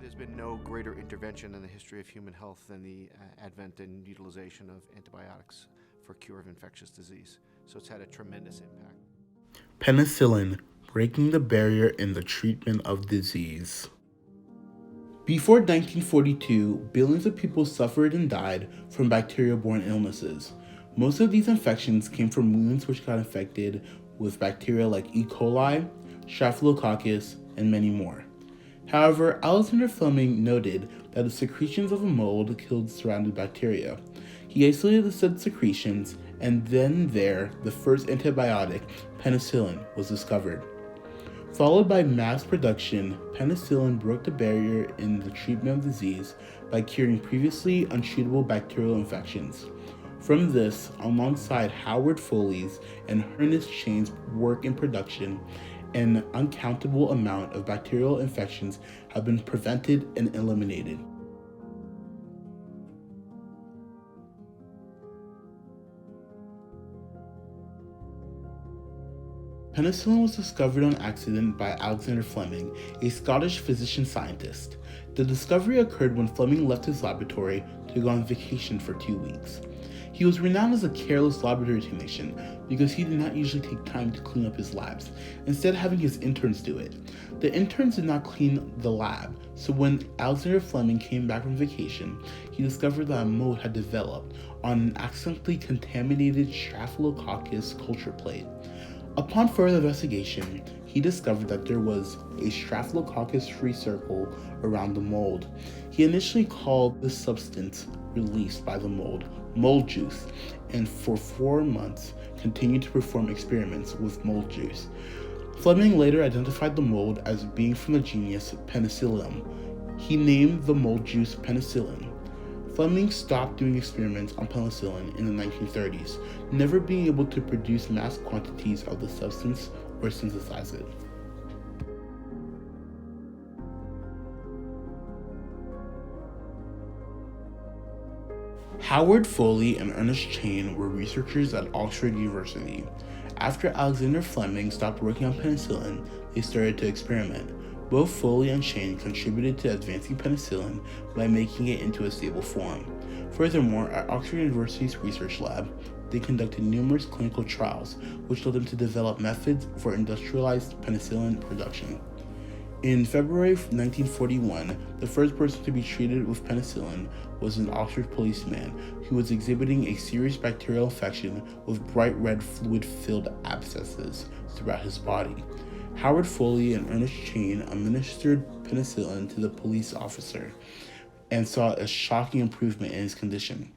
There's been no greater intervention in the history of human health than the advent and utilization of antibiotics for cure of infectious disease. So it's had a tremendous impact. Penicillin, breaking the barrier in the treatment of disease. Before 1942, billions of people suffered and died from bacteria-borne illnesses. Most of these infections came from wounds which got infected with bacteria like E. coli, Staphylococcus, and many more. However, Alexander Fleming noted that the secretions of a mold killed surrounding bacteria. He isolated the said secretions, and then there, the first antibiotic, penicillin, was discovered. Followed by mass production, penicillin broke the barrier in the treatment of disease by curing previously untreatable bacterial infections. From this, alongside Howard Foley's and Ernest Chain's work in production, an uncountable amount of bacterial infections have been prevented and eliminated. Penicillin was discovered on accident by Alexander Fleming, a Scottish physician-scientist. The discovery occurred when Fleming left his laboratory to go on vacation for 2 weeks. He was renowned as a careless laboratory technician because he did not usually take time to clean up his labs, instead having his interns do it. The interns did not clean the lab, so when Alexander Fleming came back from vacation, he discovered that a mold had developed on an accidentally contaminated Staphylococcus culture plate. Upon further investigation, he discovered that there was a Staphylococcus-free circle around the mold. He initially called the substance released by the mold juice, and for 4 months continued to perform experiments with mold juice. Fleming later identified the mold as being from the genus Penicillium. He named the mold juice penicillin. Fleming stopped doing experiments on penicillin in the 1930s, never being able to produce mass quantities of the substance or synthesize it. Howard Foley and Ernest Chain were researchers at Oxford University. After Alexander Fleming stopped working on penicillin, they started to experiment. Both Foley and Chain contributed to advancing penicillin by making it into a stable form. Furthermore, at Oxford University's research lab, they conducted numerous clinical trials, which led them to develop methods for industrialized penicillin production. In February 1941, the first person to be treated with penicillin was an Oxford policeman who was exhibiting a serious bacterial infection with bright red fluid-filled abscesses throughout his body. Howard Foley and Ernest Chain administered penicillin to the police officer and saw a shocking improvement in his condition.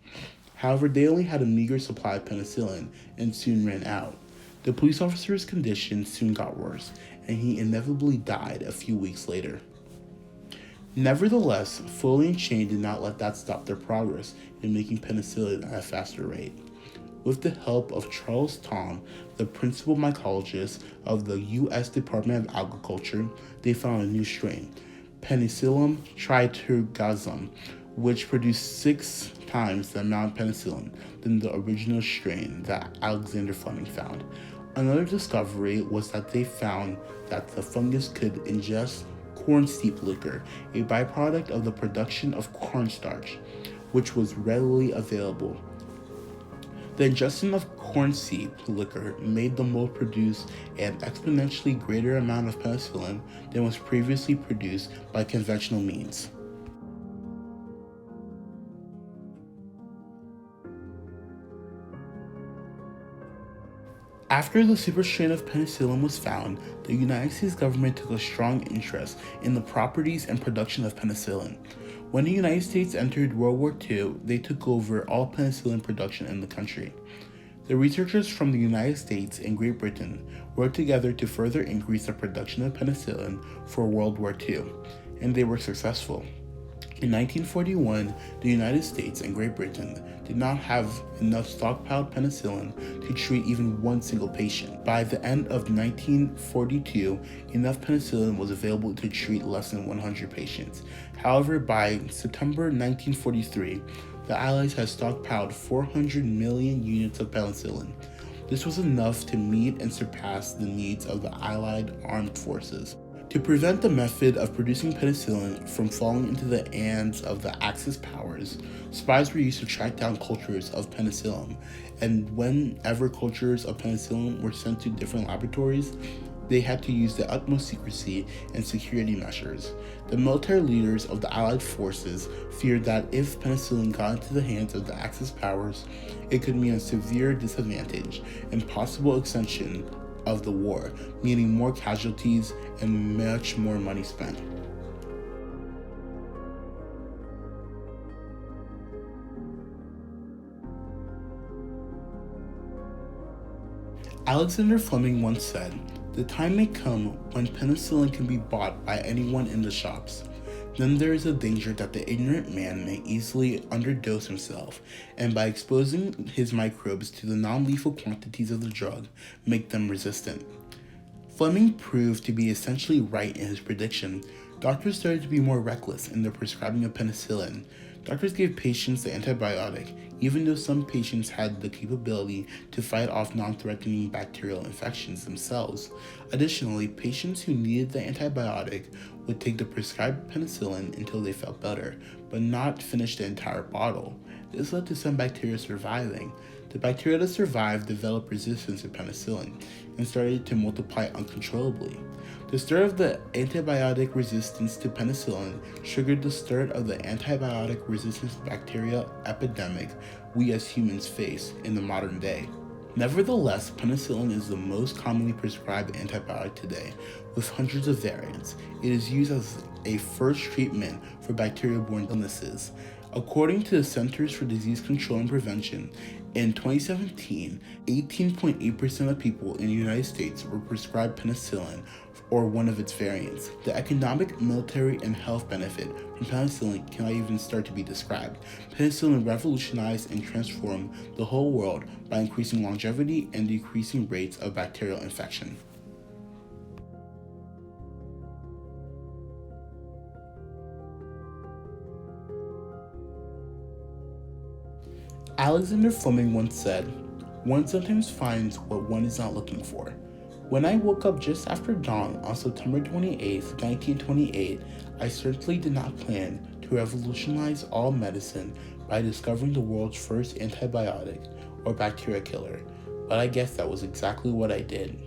However, they only had a meager supply of penicillin and soon ran out. The police officer's condition soon got worse, and he inevitably died a few weeks later. Nevertheless, Foley and Chain did not let that stop their progress in making penicillin at a faster rate. With the help of Charles Thom, the principal mycologist of the U.S. Department of Agriculture, they found a new strain, Penicillium triturgosum, which produced 6 times the amount of penicillin than the original strain that Alexander Fleming found. Another discovery was that they found that the fungus could ingest corn seep liquor, a byproduct of the production of cornstarch, which was readily available. The ingestion of corn seep liquor made the mold produce an exponentially greater amount of penicillin than was previously produced by conventional means. After the super strain of penicillin was found, the United States government took a strong interest in the properties and production of penicillin. When the United States entered World War II, they took over all penicillin production in the country. The researchers from the United States and Great Britain worked together to further increase the production of penicillin for World War II, and they were successful. In 1941, the United States and Great Britain did not have enough stockpiled penicillin to treat even one single patient. By the end of 1942, enough penicillin was available to treat less than 100 patients. However, by September 1943, the Allies had stockpiled 400 million units of penicillin. This was enough to meet and surpass the needs of the Allied armed forces. To prevent the method of producing penicillin from falling into the hands of the Axis powers, spies were used to track down cultures of penicillin, and whenever cultures of penicillin were sent to different laboratories, they had to use the utmost secrecy and security measures. The military leaders of the Allied forces feared that if penicillin got into the hands of the Axis powers, it could mean a severe disadvantage and possible extension of the war, meaning more casualties and much more money spent. Alexander Fleming once said, "The time may come when penicillin can be bought by anyone in the shops. Then there is a danger that the ignorant man may easily underdose himself, and by exposing his microbes to the non-lethal quantities of the drug, make them resistant." Fleming proved to be essentially right in his prediction. Doctors started to be more reckless in their prescribing of penicillin. Doctors gave patients the antibiotic, even though some patients had the capability to fight off non-threatening bacterial infections themselves. Additionally, patients who needed the antibiotic would take the prescribed penicillin until they felt better, but not finish the entire bottle. This led to some bacteria surviving. The bacteria that survived developed resistance to penicillin and started to multiply uncontrollably. The start of the antibiotic resistance to penicillin triggered the start of the antibiotic resistance bacteria epidemic we as humans face in the modern day. Nevertheless, penicillin is the most commonly prescribed antibiotic today, with hundreds of variants. It is used as a first treatment for bacterial-borne illnesses. According to the Centers for Disease Control and Prevention, in 2017, 18.8% of people in the United States were prescribed penicillin or one of its variants. The economic, military, and health benefit from penicillin cannot even start to be described. Penicillin revolutionized and transformed the whole world by increasing longevity and decreasing rates of bacterial infection. Alexander Fleming once said, "One sometimes finds what one is not looking for." When I woke up just after dawn on September 28, 1928, I certainly did not plan to revolutionize all medicine by discovering the world's first antibiotic or bacteria killer, but I guess that was exactly what I did.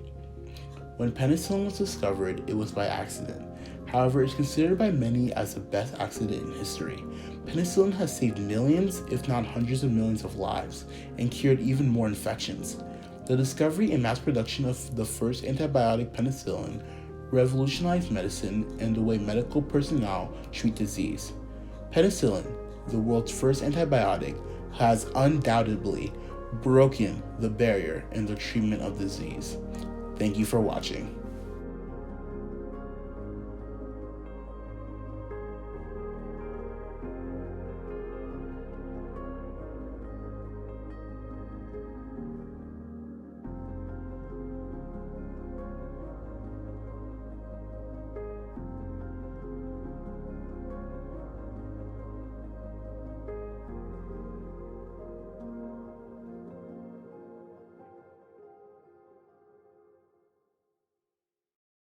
When penicillin was discovered, it was by accident. However, it's considered by many as the best accident in history. Penicillin has saved millions, if not hundreds of millions of lives, and cured even more infections. The discovery and mass production of the first antibiotic, penicillin, revolutionized medicine and the way medical personnel treat disease. Penicillin, the world's first antibiotic, has undoubtedly broken the barrier in the treatment of disease. Thank you for watching.